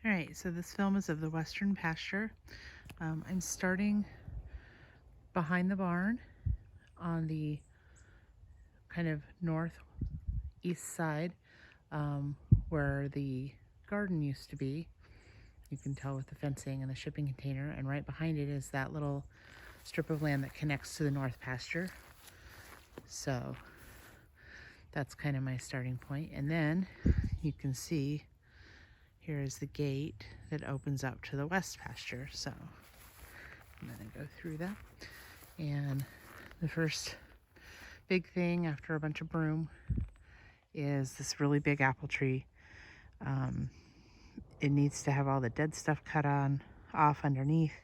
All right, so this film is of the Western Pasture. I'm starting behind the barn on the kind of northeast side, where the garden used to be. You can tell with the fencing and the shipping container, and right behind it is that little strip of land that connects to the north pasture. So that's kind of my starting point. And then you can see here is the gate that opens up to the west pasture. So I'm going to go through that. And the first big thing after a bunch of broom is this really big apple tree. It needs to have all the dead stuff cut off underneath.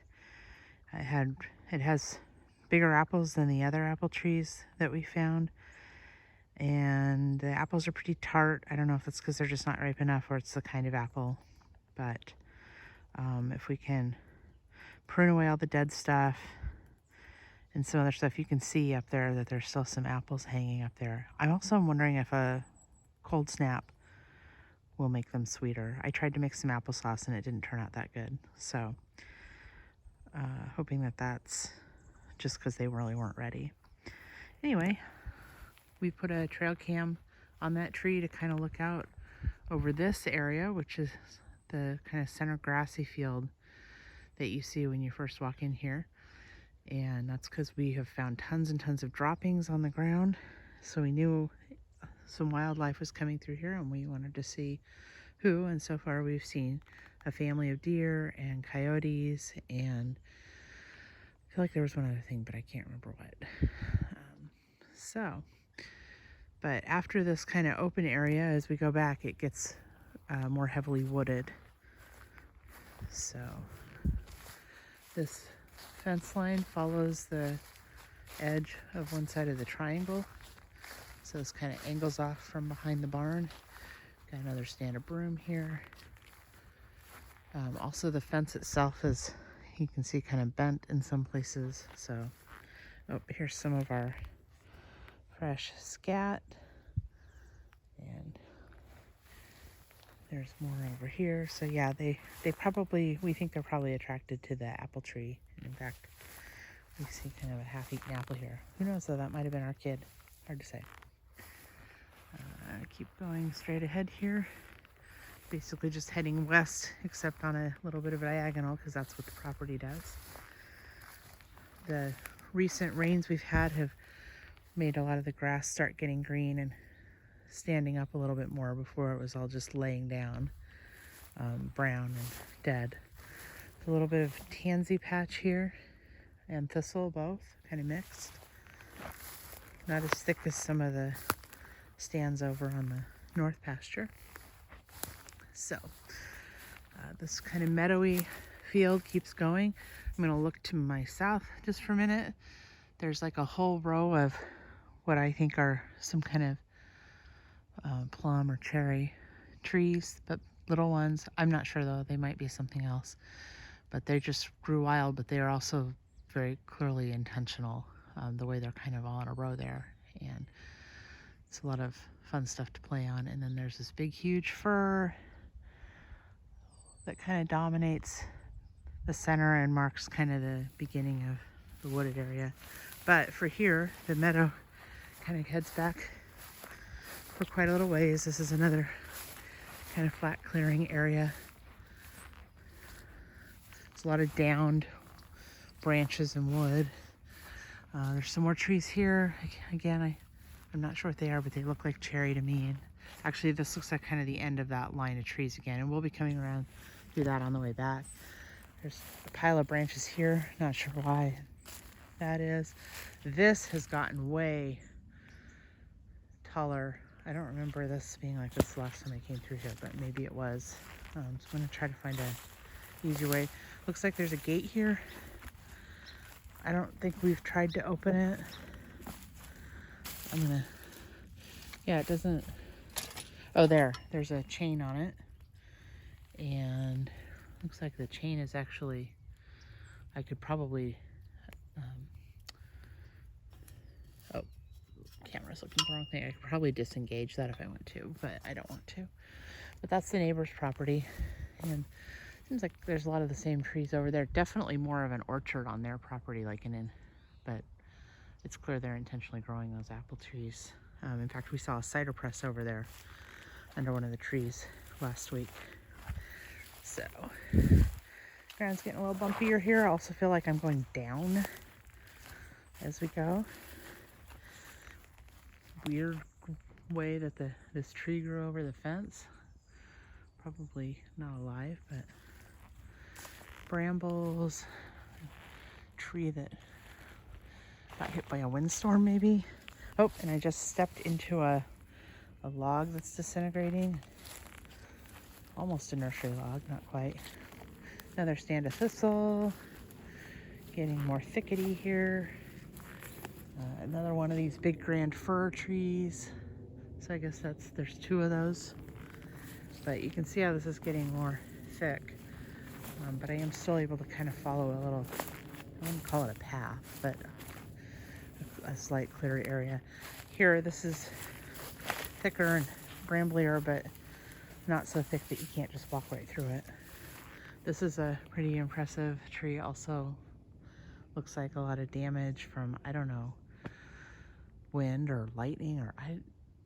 It has bigger apples than the other apple trees that we found, and the apples are pretty tart. I don't know if it's because they're just not ripe enough or it's the kind of apple, but if we can prune away all the dead stuff and some other stuff, you can see up there that there's still some apples hanging up there. I'm also wondering if a cold snap will make them sweeter. I tried to make some applesauce and it didn't turn out that good, so hoping that that's just because they really weren't ready. Anyway, we put a trail cam on that tree to kind of look out over this area, which is the kind of center grassy field that you see when you first walk in here. And that's because we have found tons and tons of droppings on the ground. So we knew some wildlife was coming through here and we wanted to see who. And so far we've seen a family of deer and coyotes, and I feel like there was one other thing, but I can't remember what. But after this kind of open area, as we go back, it gets more heavily wooded. So this fence line follows the edge of one side of the triangle. So this kind of angles off from behind the barn. Got another stand of broom here. Also the fence itself is, you can see, kind of bent in some places. So, here's some of our fresh scat. And there's more over here. So yeah, we think they're probably attracted to the apple tree. And in fact, we see kind of a half-eaten apple here. Who knows though, that might have been our kid. Hard to say. Keep going straight ahead here. Basically just heading west, except on a little bit of a diagonal because that's what the property does. The recent rains we've had have made a lot of the grass start getting green and standing up a little bit more. Before it was all just laying down, brown and dead. A little bit of tansy patch here and thistle, both kind of mixed. Not as thick as some of the stands over on the north pasture. So this kind of meadowy field keeps going. I'm going to look to my south just for a minute. There's like a whole row of what I think are some kind of plum or cherry trees, but little ones. I'm not sure though, they might be something else, but they just grew wild, but they are also very clearly intentional, the way they're kind of all in a row there, and it's a lot of fun stuff to play on. And then there's this big huge fir that kind of dominates the center and marks kind of the beginning of the wooded area. But for here, the meadow kind of heads back for quite a little ways. This is another kind of flat clearing area. There's a lot of downed branches and wood. There's some more trees here. Again, I'm not sure what they are, but they look like cherry to me. And actually, this looks like kind of the end of that line of trees again. And we'll be coming around through that on the way back. There's a pile of branches here. Not sure why that is. This has gotten way taller. I don't remember this being like this last time I came through here, but maybe it was. So I'm going to try to find a easy way. Looks like there's a gate here. I don't think we've tried to open it. Yeah, it doesn't. Oh, there's a chain on it. And looks like the chain is actually, I could probably, camera's looking the wrong thing. I could probably disengage that if I want to, but I don't want to. But that's the neighbor's property. And it seems like there's a lot of the same trees over there. Definitely more of an orchard on their property, but it's clear they're intentionally growing those apple trees. In fact, we saw a cider press over there under one of the trees last week. So, ground's getting a little bumpier here. I also feel like I'm going down as we go. Weird way that this tree grew over the fence. Probably not alive, but brambles, tree that got hit by a windstorm maybe. Oh, and I just stepped into a log that's disintegrating. Almost a nursery log, not quite. Another stand of thistle, getting more thickety here. Another one of these big grand fir trees. So I guess there's two of those. But you can see how this is getting more thick. But I am still able to kind of follow a little, I wouldn't call it a path, but a slight clear area. Here, this is thicker and bramblier, but not so thick that you can't just walk right through it. This is a pretty impressive tree. Also looks like a lot of damage from, I don't know, wind or lightning, or I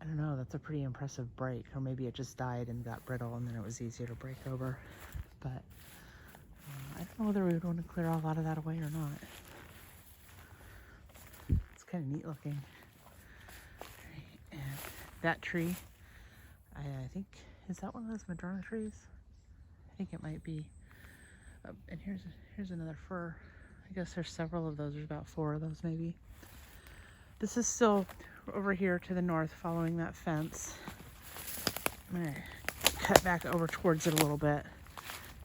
don't know. That's a pretty impressive break. Or maybe it just died and got brittle and then it was easier to break over. But I don't know whether we would want to clear a lot of that away or not. It's kind of neat looking. And that tree, I think, is that one of those madrona trees? I think it might be. And here's another fir. I guess there's several of those. There's about 4 of those maybe. This is still over here to the north following that fence. I'm gonna cut back over towards it a little bit.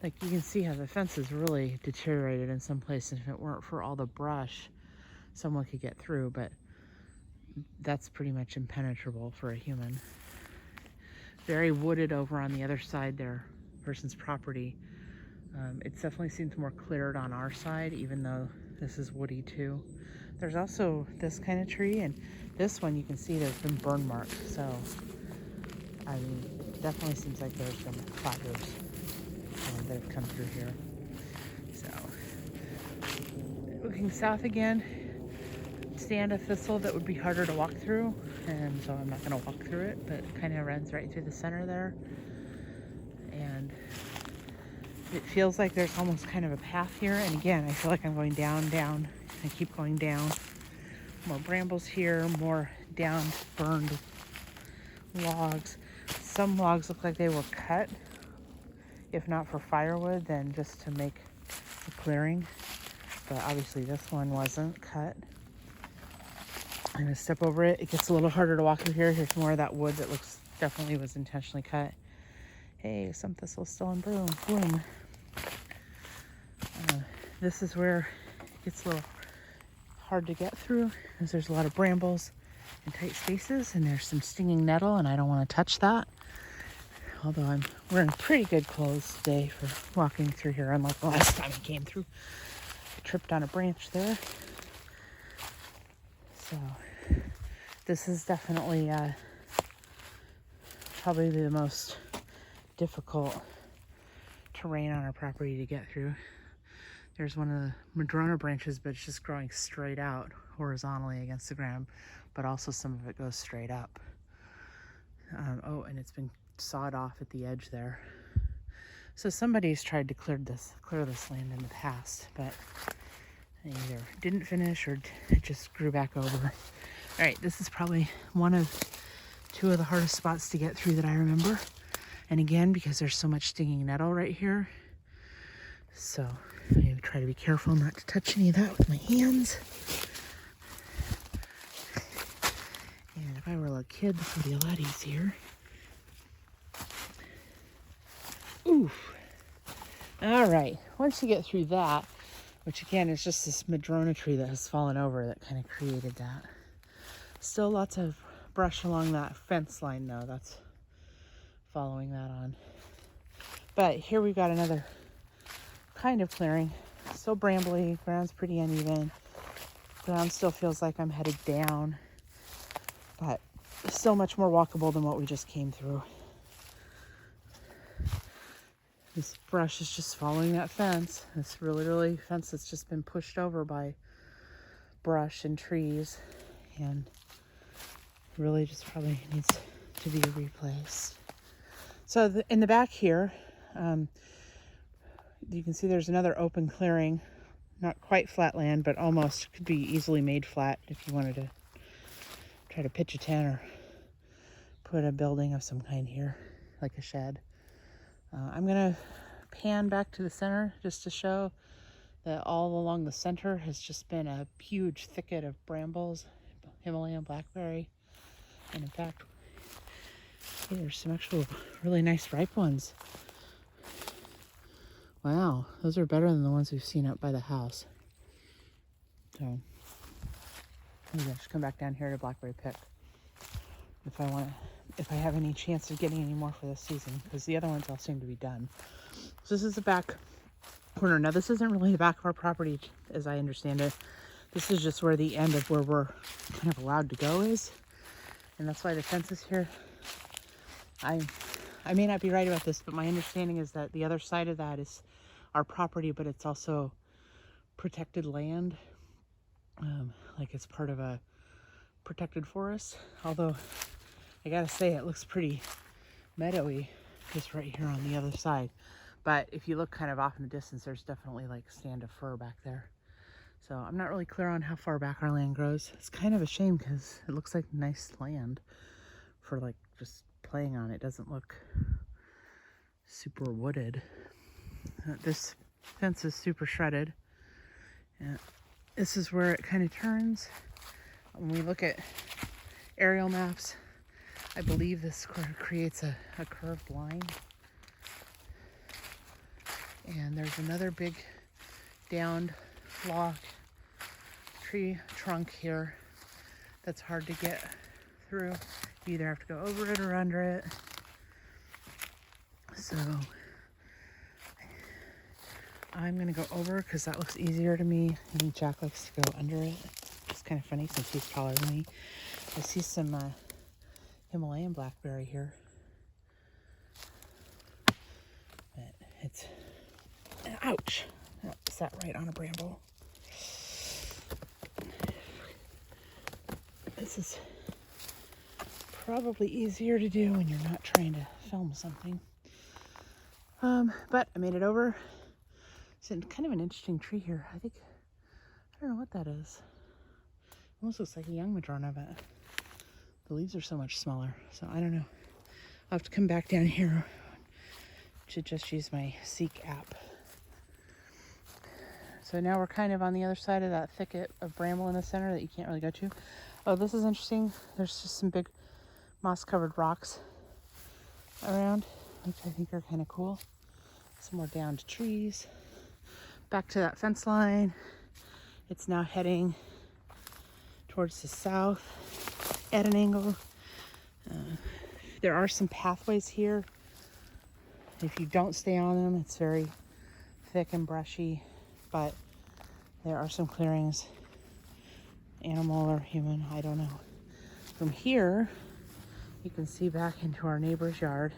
Like you can see how the fence is really deteriorated in some places. If it weren't for all the brush, someone could get through, but that's pretty much impenetrable for a human. Very wooded over on the other side there, person's property. It definitely seems more cleared on our side, even though this is woody too. There's also this kind of tree, and this one you can see there's been burn marks. So, I mean, it definitely seems like there's some fires that have come through here. So, looking south again, stand of thistle that would be harder to walk through, and so I'm not going to walk through it, but it kind of runs right through the center there. And it feels like there's almost kind of a path here, and again, I feel like I'm going down, down. I keep going down. More brambles here, more down burned logs. Some logs look like they were cut, if not for firewood, then just to make a clearing. But obviously this one wasn't cut. I'm gonna step over it. It gets a little harder to walk through here. Here's more of that wood that looks definitely was intentionally cut. Hey, some thistle's still in bloom. This is where it gets a little hard to get through because there's a lot of brambles and tight spaces, and there's some stinging nettle, and I don't want to touch that. Although I'm wearing pretty good clothes today for walking through here, unlike the last time I came through. I tripped on a branch there. So this is definitely probably the most difficult terrain on our property to get through. There's one of the madrona branches, but it's just growing straight out horizontally against the ground, but also some of it goes straight up. Oh, and it's been sawed off at the edge there. So somebody's tried to clear this land in the past, but they either didn't finish or it just grew back over. All right, this is probably one of 2 of the hardest spots to get through that I remember. And again, because there's so much stinging nettle right here. So I'm going to try to be careful not to touch any of that with my hands. And if I were a little kid, this would be a lot easier. Oof. All right, once you get through that, which again is just this madrona tree that has fallen over that kind of created that. Still lots of brush along that fence line though. That's following that on. But here we've got another kind of clearing. Still brambly, ground's pretty uneven. Ground still feels like I'm headed down, but still much more walkable than what we just came through. This brush is just following that fence. This really fence that's just been pushed over by brush and trees, and really just probably needs to be replaced. So in the back here, you can see there's another open clearing. Not quite flat land, but almost. Could be easily made flat if you wanted to try to pitch a tent or put a building of some kind here, like a shed. I'm gonna pan back to the center just to show that all along the center has just been a huge thicket of brambles, Himalayan blackberry, and in fact, hey, there's some actual really nice ripe ones. Wow, those are better than the ones we've seen up by the house. So maybe I should come back down here to blackberry pick if I have any chance of getting any more for this season, because the other ones all seem to be done. So this is the back corner. Now this isn't really the back of our property as I understand it. This is just where the end of where we're kind of allowed to go is, and that's why the fence is here. I may not be right about this, but my understanding is that the other side of that is our property, but it's also protected land, like it's part of a protected forest. Although I gotta say it looks pretty meadowy just right here on the other side. But if you look kind of off in the distance, there's definitely like stand of fir back there. So I'm not really clear on how far back our land grows. It's kind of a shame because it looks like nice land for like just playing on. It doesn't look super wooded. This fence is super shredded. And this is where it kind of turns. When we look at aerial maps, I believe this creates a curved line. And there's another big downed log tree trunk here that's hard to get through. You either have to go over it or under it. So I'm gonna go over because that looks easier to me, and Jack likes to go under it. It's kind of funny since he's taller than me. I see some Himalayan blackberry here, but it's, ouch, that sat right on a bramble. This is probably easier to do when you're not trying to film something. But I made it over. It's kind of an interesting tree here. I don't know what that is. Almost looks like a young madrona, but the leaves are so much smaller. So I don't know. I'll have to come back down here to just use my Seek app. So now we're kind of on the other side of that thicket of bramble in the center that you can't really go to. Oh, this is interesting. There's just some big moss-covered rocks around, which I think are kind of cool. Some more downed trees. Back to that fence line. It's now heading towards the south at an angle. There are some pathways here. If you don't stay on them, it's very thick and brushy, but there are some clearings, animal or human, I don't know. From here, you can see back into our neighbor's yard.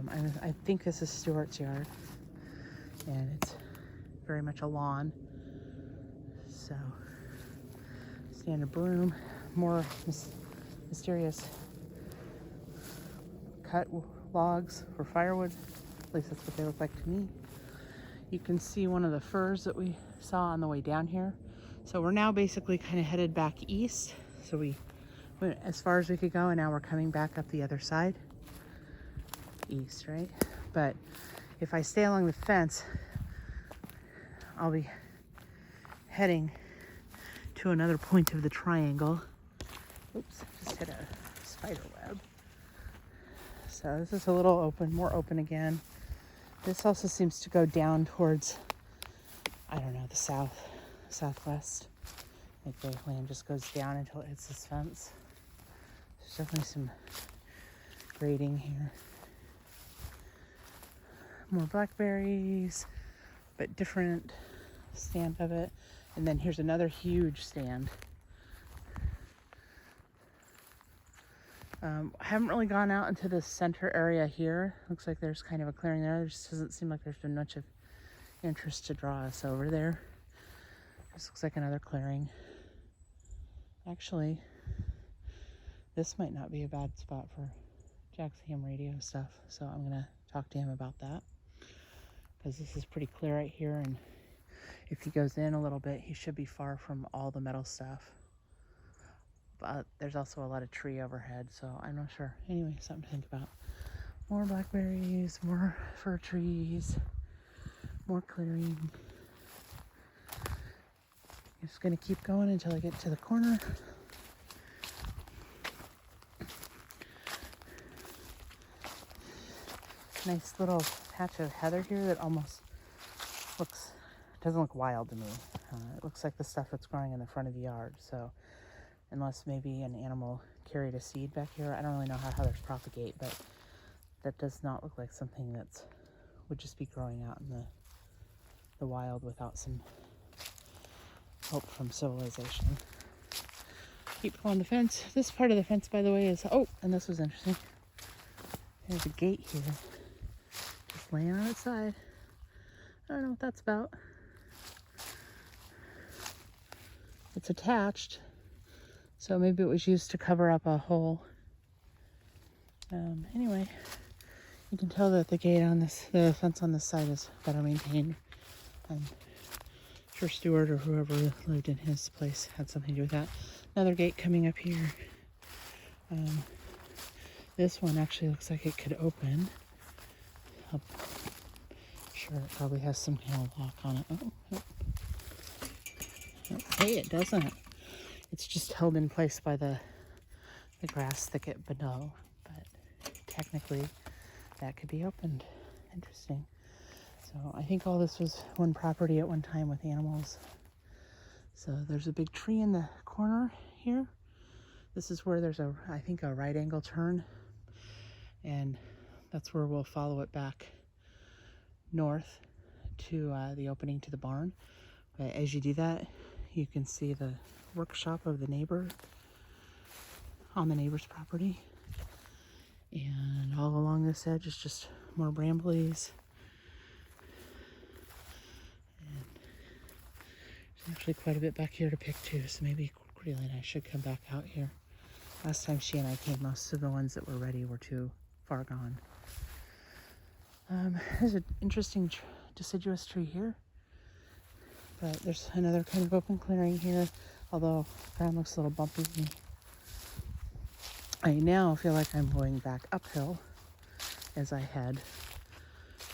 I think this is Stuart's yard, and it's very much a lawn. So, stand of broom, more mysterious cut logs for firewood. At least that's what they look like to me. You can see one of the firs that we saw on the way down here. So we're now basically kind of headed back east. So we went as far as we could go, and now we're coming back up the other side. East, right? But if I stay along the fence, I'll be heading to another point of the triangle. Oops, just hit a spider web. So this is a little open, more open again. This also seems to go down towards, I don't know, the southwest. Like the land just goes down until it hits this fence. There's definitely some grading here. More blackberries, but different stand of it. And then here's another huge stand I haven't really gone out into the center area here. Looks like there's kind of a clearing there. There just doesn't seem like there's been much of interest to draw us over there. This looks like another clearing. Actually, this might not be a bad spot for Jack's ham radio stuff, so I'm gonna talk to him about that, because this is pretty clear right here, and if he goes in a little bit, he should be far from all the metal stuff. But there's also a lot of tree overhead, so I'm not sure. Anyway, something to think about. More blackberries, more fir trees, more clearing. Just gonna keep going until I get to the corner. Nice little patch of heather here that almost doesn't look wild to me. It looks like the stuff that's growing in the front of the yard, so unless maybe an animal carried a seed back here. I don't really know how heathers propagate, but that does not look like something that would just be growing out in the wild without some help from civilization. Keep going the fence. This part of the fence, by the way, is, oh, and this was interesting. There's a gate here, just laying on its side. I don't know what that's about. It's attached, so maybe it was used to cover up a hole. Anyway, you can tell that the gate on the fence on this side is better maintained. I'm sure Stuart or whoever lived in his place had something to do with that. Another gate coming up here. This one actually looks like it could open. I'm sure it probably has some kind of lock on it. Oh. Hey, it doesn't. It's just held in place by the grass thicket below, but technically that could be opened. Interesting. So I think all this was one property at one time with animals. So there's a big tree in the corner here. This is where there's I think a right angle turn, and that's where we'll follow it back north to the opening to the barn. But as you do that, you can see the workshop of the neighbor on the neighbor's property. And all along this edge is just more brambles. And there's actually quite a bit back here to pick too, so maybe Chrystal and I should come back out here. Last time she and I came, most of the ones that were ready were too far gone. There's an interesting deciduous tree here. But there's another kind of open clearing here, although the ground looks a little bumpy to me. I now feel like I'm going back uphill as I head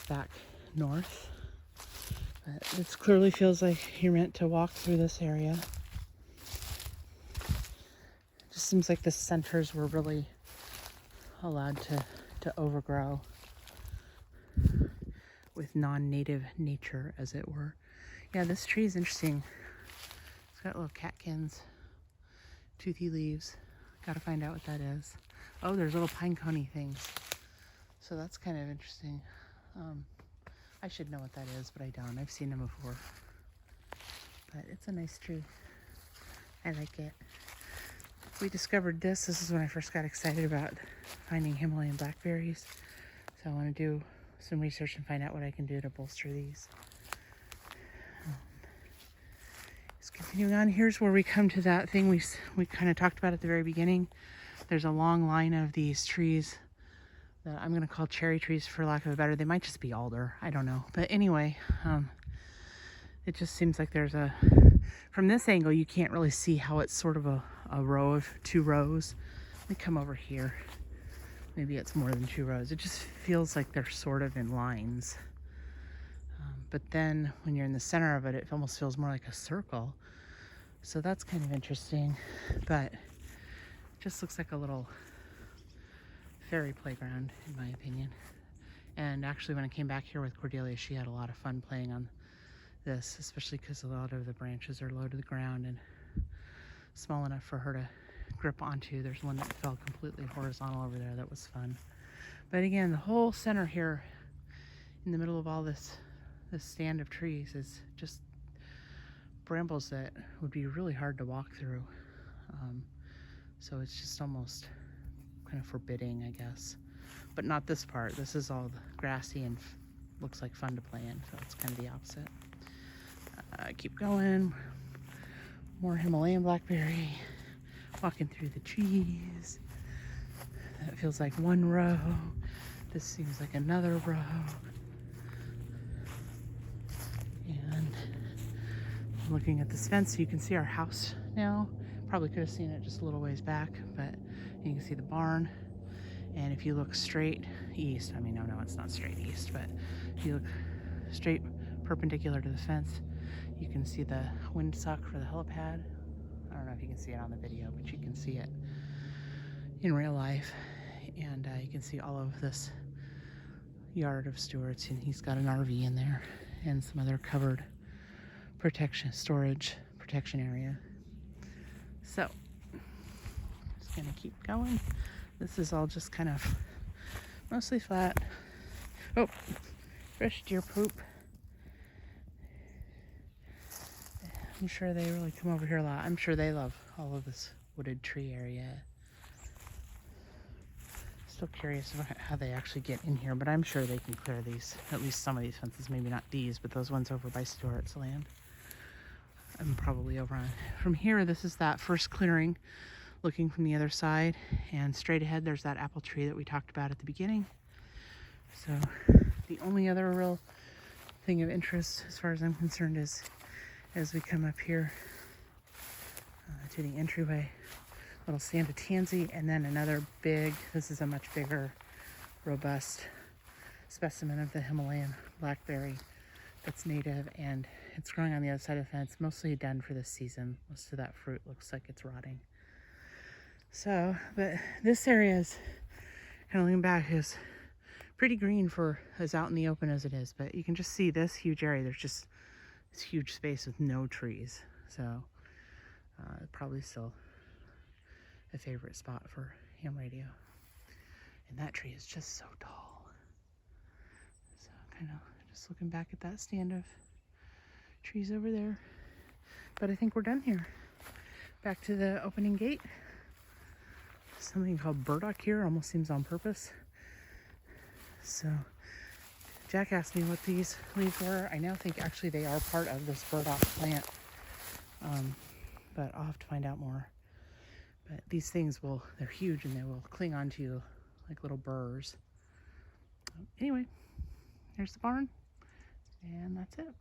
back north. But it clearly feels like you're meant to walk through this area. It just seems like the centers were really allowed to overgrow with non-native nature, as it were. Yeah, this tree is interesting. It's got little catkins, toothy leaves. Gotta find out what that is. Oh, there's little pine coney things. So that's kind of interesting. I should know what that is, but I don't. I've seen them before. But it's a nice tree. I like it. We discovered this. This is when I first got excited about finding Himalayan blackberries. So I want to do some research and find out what I can do to bolster these. Just continuing on, here's where we come to that thing we kind of talked about at the very beginning. There's a long line of these trees that I'm going to call cherry trees for lack of a better. They might just be alder. I don't know. But anyway, it just seems like there's from this angle, you can't really see how it's sort of a row of two rows. Let me come over here. Maybe it's more than two rows. It just feels like they're sort of in lines. But then when you're in the center of it, it almost feels more like a circle. So that's kind of interesting, but it just looks like a little fairy playground, in my opinion. And actually, when I came back here with Cordelia, she had a lot of fun playing on this, especially because a lot of the branches are low to the ground and small enough for her to grip onto. There's one that fell completely horizontal over there. That was fun. But again, the whole center here, in the middle of all this stand of trees, is just brambles that would be really hard to walk through. So it's just almost kind of forbidding, I guess. But not this part. This is all grassy and looks like fun to play in, so it's kind of the opposite. Keep going. More Himalayan blackberry. Walking through the trees. That feels like one row. This seems like another row. And looking at this fence, so you can see our house now. Probably could have seen it just a little ways back, but you can see the barn. And if you look straight east, I mean, no, it's not straight east, but if you look straight perpendicular to the fence, you can see the windsock for the helipad. I don't know if you can see it on the video, but you can see it in real life. And you can see all of this yard of Stuart's, and he's got an RV in there and some other covered storage protection area. So, just gonna keep going. This is all just kind of mostly flat. Oh, fresh deer poop. I'm sure they really come over here a lot. I'm sure they love all of this wooded tree area. Still curious about how they actually get in here, but I'm sure they can clear these, at least some of these fences, maybe not these, but those ones over by Stuart's land. I'm probably over on. From here, this is that first clearing, looking from the other side, and straight ahead there's that apple tree that we talked about at the beginning. So the only other real thing of interest as far as I'm concerned is as we come up here to the entryway, little stand of tansy, and then another big, this is a much bigger, robust specimen of the Himalayan blackberry that's native, and it's growing on the other side of the fence, mostly done for this season. Most of that fruit looks like it's rotting. So, but this area is, kind of looking back, is pretty green for as out in the open as it is, but you can just see this huge area. There's just this huge space with no trees. So, probably still a favorite spot for ham radio. And that tree is just so tall. So, kind of just looking back at that stand of trees over there. But I think we're done here. Back to the opening gate. Something called burdock here, almost seems on purpose. So Jack asked me what these leaves were. I now think actually they are part of this burdock plant, but I'll have to find out more. But these things they're huge and they will cling onto you like little burrs. Anyway, here's the barn, and that's it.